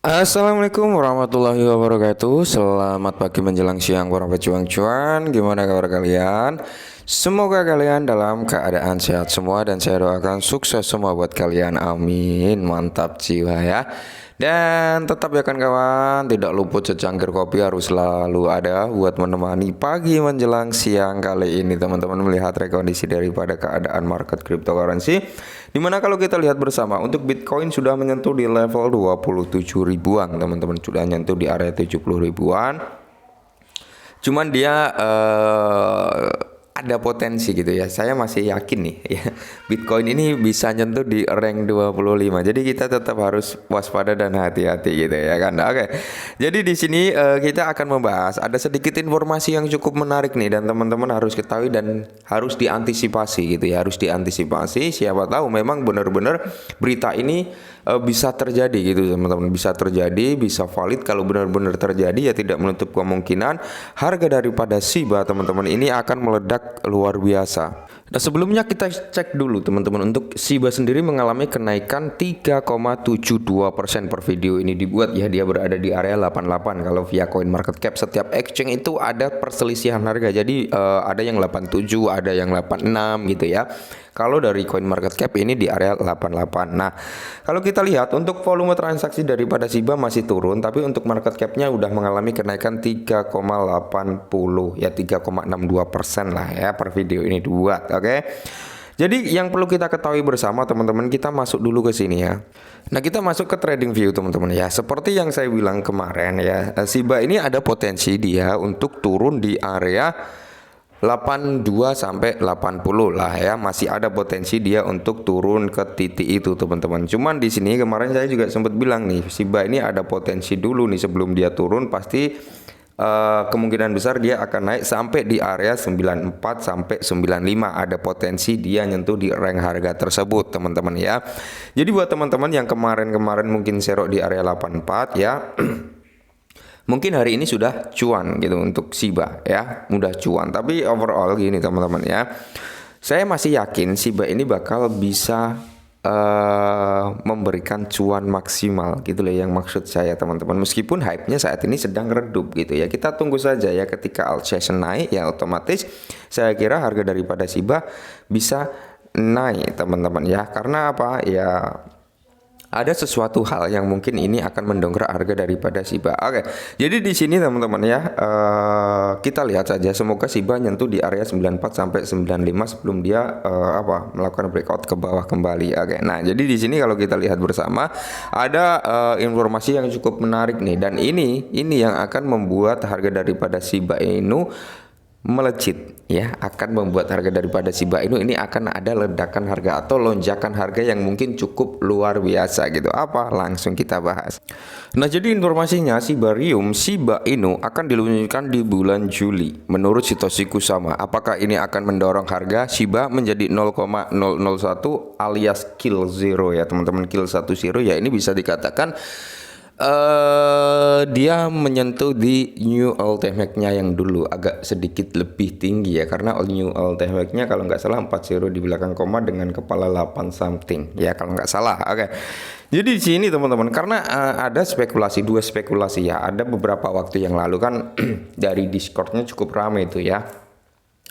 Assalamualaikum warahmatullahi wabarakatuh. Selamat pagi menjelang siang para pejuang cuan. Gimana kabar kalian? Semoga kalian dalam keadaan sehat semua dan saya doakan sukses semua buat kalian. Amin. Mantap jiwa ya. Dan tetap ya kan kawan, tidak luput secangkir kopi harus selalu ada buat menemani pagi menjelang siang kali ini teman-teman melihat rekondisi daripada keadaan market cryptocurrency. Dimana kalau kita lihat bersama untuk Bitcoin sudah menyentuh di level 27 ribuan teman-teman, sudah menyentuh di area 70 ribuan. Cuman dia ada potensi gitu ya. Saya masih yakin nih ya, Bitcoin ini bisa nyentuh di rank 25. Jadi kita tetap harus waspada dan hati-hati gitu ya kan. Oke. Jadi di sini kita akan membahas ada sedikit informasi yang cukup menarik nih dan teman-teman harus ketahui dan harus diantisipasi gitu ya. Harus diantisipasi. Siapa tahu memang benar-benar berita ini bisa terjadi gitu teman-teman, bisa terjadi, bisa valid. Kalau benar-benar terjadi ya tidak menutup kemungkinan harga daripada Shiba teman-teman ini akan meledak luar biasa. Nah sebelumnya kita cek dulu teman-teman, untuk Shiba sendiri mengalami kenaikan 3,72% per video ini dibuat ya, dia berada di area 88. Kalau via coin market cap setiap exchange itu ada perselisihan harga, jadi ada yang 87, ada yang 86 gitu ya. Kalau dari coin market cap ini di area 88. Nah, kalau kita lihat untuk volume transaksi daripada Shiba masih turun, tapi untuk market capnya udah mengalami kenaikan 3,80 ya, 3,62% lah ya per video ini dibuat. Oke. Jadi yang perlu kita ketahui bersama teman-teman, kita masuk dulu ke sini ya. Nah, kita masuk ke trading view teman-teman ya. Seperti yang saya bilang kemarin ya, Shiba ini ada potensi dia untuk turun di area 82 sampai 80 lah ya, masih ada potensi dia untuk turun ke titik itu teman-teman. Cuman di sini kemarin saya juga sempat bilang nih, Shiba ini ada potensi dulu nih sebelum dia turun, pasti kemungkinan besar dia akan naik sampai di area 94 sampai 95, ada potensi dia nyentuh di rank harga tersebut teman-teman ya. Jadi buat teman-teman yang kemarin-kemarin mungkin serok di area 84 ya, mungkin hari ini sudah cuan gitu untuk Shiba ya, mudah cuan. Tapi overall gini teman-teman ya, saya masih yakin Shiba ini bakal bisa memberikan cuan maksimal gitu loh, yang maksud saya teman-teman. Meskipun hype-nya saat ini sedang redup gitu ya, kita tunggu saja ya, ketika alt session naik ya otomatis saya kira harga daripada Shiba bisa naik teman-teman ya. Karena apa ya, ada sesuatu hal yang mungkin ini akan mendongkrak harga daripada Shiba. Oke, jadi di sini teman-teman ya, kita lihat saja. Semoga Shiba nyentuh di area 94 sampai 95 sebelum dia melakukan breakout ke bawah kembali. Oke, nah jadi di sini kalau kita lihat bersama ada informasi yang cukup menarik nih, dan ini yang akan membuat harga daripada Shiba Inu melejit ya, akan membuat harga daripada Shiba Inu ini akan ada ledakan harga atau lonjakan harga yang mungkin cukup luar biasa gitu. Apa? Langsung kita bahas. Nah, jadi informasinya Shiba Inu akan diluncurkan di bulan Juli menurut Satoshi Kusama. Apakah ini akan mendorong harga Shiba menjadi 0,001 alias kill zero ya teman-teman, kill 10 ya, ini bisa dikatakan dia menyentuh di new all time high-nya yang dulu agak sedikit lebih tinggi ya, karena new all time high-nya kalau nggak salah 40 di belakang koma dengan kepala 8 something ya kalau nggak salah. Oke. Jadi di sini teman-teman, karena ada dua spekulasi ya, ada beberapa waktu yang lalu kan dari Discordnya cukup ramai itu ya,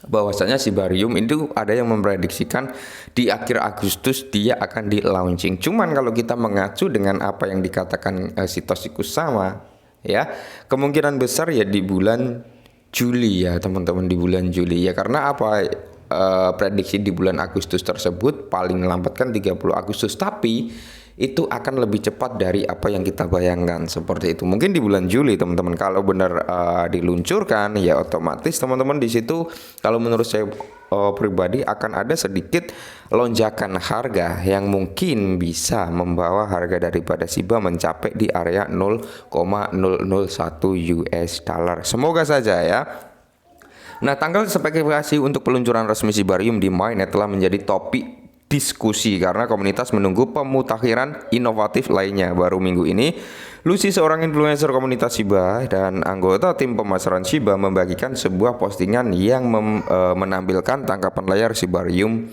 bahwasanya Shibarium itu ada yang memprediksikan di akhir Agustus dia akan di launching. Cuman kalau kita mengacu dengan apa yang dikatakan Satoshi Kusama ya, kemungkinan besar ya di bulan Juli ya teman-teman, di bulan Juli ya. Karena apa, prediksi di bulan Agustus tersebut paling lambat kan 30 Agustus, tapi itu akan lebih cepat dari apa yang kita bayangkan, seperti itu. Mungkin di bulan Juli teman-teman kalau benar diluncurkan ya, otomatis teman-teman di situ kalau menurut saya pribadi akan ada sedikit lonjakan harga yang mungkin bisa membawa harga daripada Shiba mencapai di area 0,001 US dollar. Semoga saja ya. Nah, tanggal spekulasi untuk peluncuran resmi Shibarium di mainnet telah menjadi topik diskusi karena komunitas menunggu pemutakhiran inovatif lainnya. Baru minggu ini, Lucy, seorang influencer komunitas Shiba dan anggota tim pemasaran Shiba, membagikan sebuah postingan yang menampilkan tangkapan layar Shibarium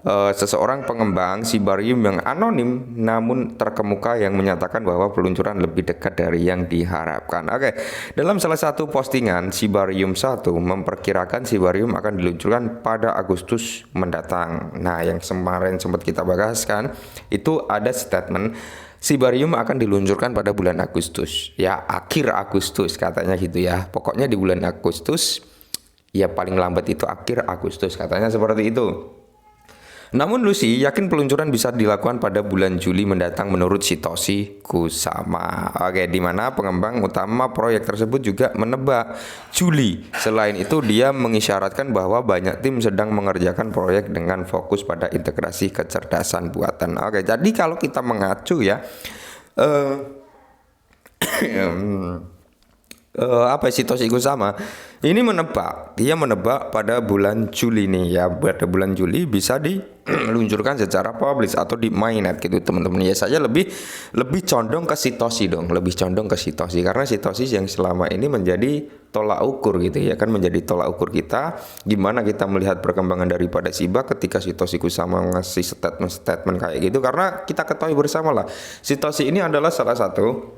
seseorang pengembang Sibarium yang anonim namun terkemuka yang menyatakan bahwa peluncuran lebih dekat dari yang diharapkan. Oke, dalam salah satu postingan Sibarium 1 memperkirakan Sibarium akan diluncurkan pada Agustus mendatang. Nah, yang kemarin sempat kita bahaskan itu ada statement Sibarium akan diluncurkan pada bulan Agustus. Ya, akhir Agustus katanya gitu ya. Pokoknya di bulan Agustus, ya paling lambat itu akhir Agustus katanya seperti itu. Namun Lucy yakin peluncuran bisa dilakukan pada bulan Juli mendatang menurut Satoshi Kusama. Oke, di mana pengembang utama proyek tersebut juga menebak Juli. Selain itu dia mengisyaratkan bahwa banyak tim sedang mengerjakan proyek dengan fokus pada integrasi kecerdasan buatan. Oke, jadi kalau kita mengacu ya apa Satoshi Kusama ini dia menebak pada bulan Juli nih ya, pada bulan Juli bisa diluncurkan secara publish atau di mainnet gitu teman-teman ya. Saya lebih condong ke Satoshi karena Satoshi yang selama ini menjadi tolak ukur gitu ya kan, menjadi tolak ukur kita gimana kita melihat perkembangan daripada Shiba ketika Satoshi Kusama ngasih statement kayak gitu. Karena kita ketahui bersama lah Satoshi ini adalah salah satu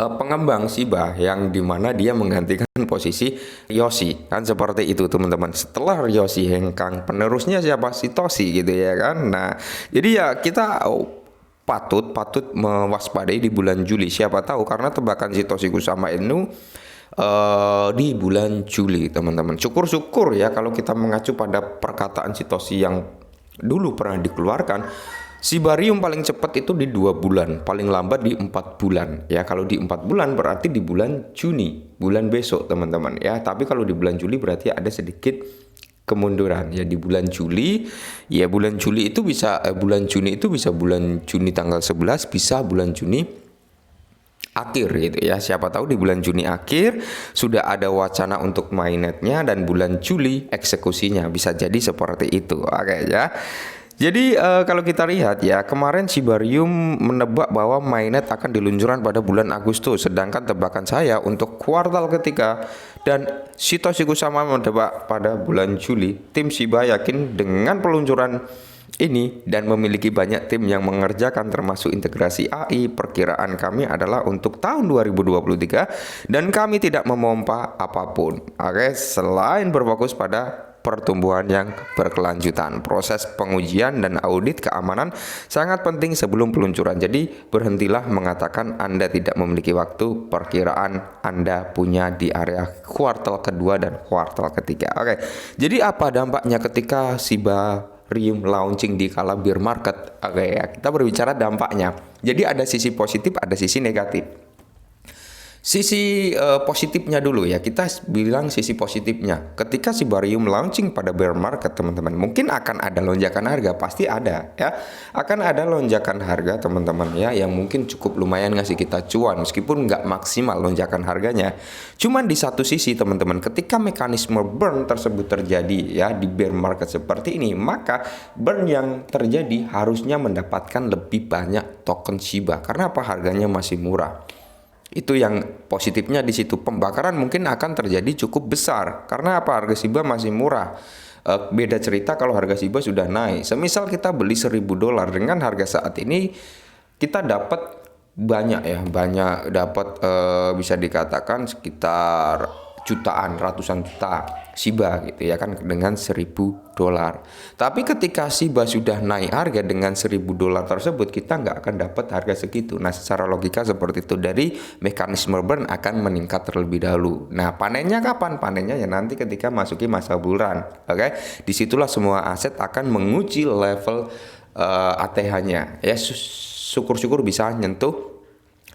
pengembang Shiba yang dimana dia menggantikan posisi Ryoshi kan, seperti itu teman-teman. Setelah Ryoshi hengkang, penerusnya siapa? Satoshi gitu ya kan. Nah, jadi ya kita patut mewaspadai di bulan Juli, siapa tahu, karena tebakan Satoshi Kusama itu di bulan Juli teman-teman. Syukur-syukur ya kalau kita mengacu pada perkataan Satoshi yang dulu pernah dikeluarkan, Sibarium paling cepat itu di 2 bulan, paling lambat di 4 bulan. Ya, kalau di 4 bulan berarti di bulan Juni, bulan besok teman-teman ya. Tapi kalau di bulan Juli berarti ada sedikit kemunduran. Ya di bulan Juli, ya bulan Juli itu bisa bulan Juni itu bisa bulan Juni tanggal 11, bisa bulan Juni akhir gitu ya. Siapa tahu di bulan Juni akhir sudah ada wacana untuk mainnetnya dan bulan Juli eksekusinya, bisa jadi seperti itu. Oke ya. Jadi kalau kita lihat ya, kemarin Sibarium menebak bahwa mainnet akan diluncurkan pada bulan Agustus, sedangkan tebakan saya untuk kuartal ketiga dan Satoshi Kusama menebak pada bulan Juli. Tim Shiba yakin dengan peluncuran ini dan memiliki banyak tim yang mengerjakan termasuk integrasi AI. Perkiraan kami adalah untuk tahun 2023 dan kami tidak memompa apapun. Oke, selain berfokus pada pertumbuhan yang berkelanjutan. Proses pengujian dan audit keamanan sangat penting sebelum peluncuran. Jadi berhentilah mengatakan Anda tidak memiliki waktu. Perkiraan Anda punya di area kuartal kedua dan kuartal ketiga. Oke. Jadi apa dampaknya ketika Sibarium launching di kala bear market? Oke ya, kita berbicara dampaknya. Jadi ada sisi positif, ada sisi negatif. Sisi positifnya dulu ya, kita bilang sisi positifnya. Ketika Sibarium launching pada bear market teman-teman, mungkin akan ada lonjakan harga, pasti ada ya. Akan ada lonjakan harga teman-teman ya, yang mungkin cukup lumayan ngasih kita cuan, meskipun nggak maksimal lonjakan harganya. Cuman di satu sisi teman-teman, ketika mekanisme burn tersebut terjadi ya di bear market seperti ini, maka burn yang terjadi harusnya mendapatkan lebih banyak token Shiba. Karena apa? Harganya masih murah. Itu yang positifnya di situ. Pembakaran mungkin akan terjadi cukup besar. Karena apa? Harga Shiba masih murah. Beda cerita kalau harga Shiba sudah naik. Semisal kita beli $1.000 dengan harga saat ini, kita dapat banyak ya, dapat bisa dikatakan sekitar jutaan, ratusan juta Shiba gitu ya kan, dengan $1.000. Tapi ketika Shiba sudah naik harga dengan $1.000 tersebut, kita nggak akan dapat harga segitu. Nah, secara logika seperti itu, dari mekanisme burn akan meningkat terlebih dahulu. Nah, panennya kapan? Panennya ya nanti ketika masuki masa bulan. Oke, disitulah semua aset akan menguji level ATH-nya ya. Syukur-syukur bisa nyentuh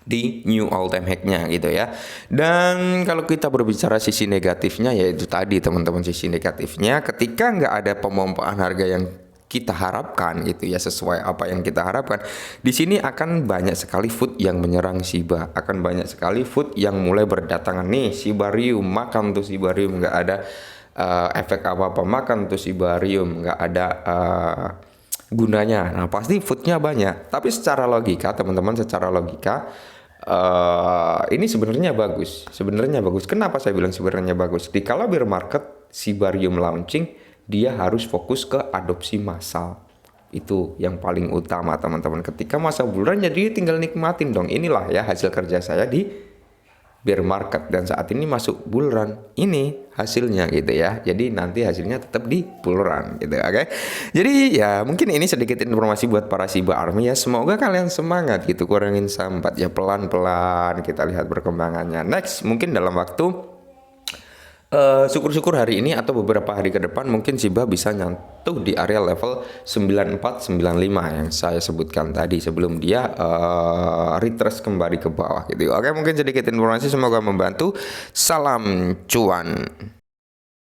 di new all time high-nya gitu ya. Dan kalau kita berbicara sisi negatifnya, yaitu tadi teman-teman, sisi negatifnya ketika nggak ada pemompaan harga yang kita harapkan gitu ya, sesuai apa yang kita harapkan, di sini akan banyak sekali food yang menyerang Shiba, akan banyak sekali food yang mulai berdatangan nih. Sibarium makan tuh, Sibarium nggak ada efek apa-apa, makan tuh Sibarium nggak ada gunanya. Nah, pasti foodnya banyak. Tapi secara logika teman-teman, secara logika ini sebenarnya bagus. Kenapa saya bilang sebenarnya bagus? Di kala bear market Sibarium launching, dia harus fokus ke adopsi massal. Itu yang paling utama teman-teman. Ketika masa bull run jadi tinggal nikmatin dong. Inilah ya hasil kerja saya di bear market, dan saat ini masuk bull run. Ini hasilnya gitu ya. Jadi nanti hasilnya tetap di bull run gitu. Oke. Jadi ya mungkin ini sedikit informasi buat para Shiba Army ya. Semoga kalian semangat gitu, kurangin sambat ya, pelan-pelan kita lihat perkembangannya. Next mungkin dalam waktu syukur-syukur hari ini atau beberapa hari ke depan mungkin Shiba bisa nyentuh di area level 9495 yang saya sebutkan tadi sebelum dia retrace kembali ke bawah gitu. Oke, mungkin sedikit informasi, semoga membantu. Salam cuan.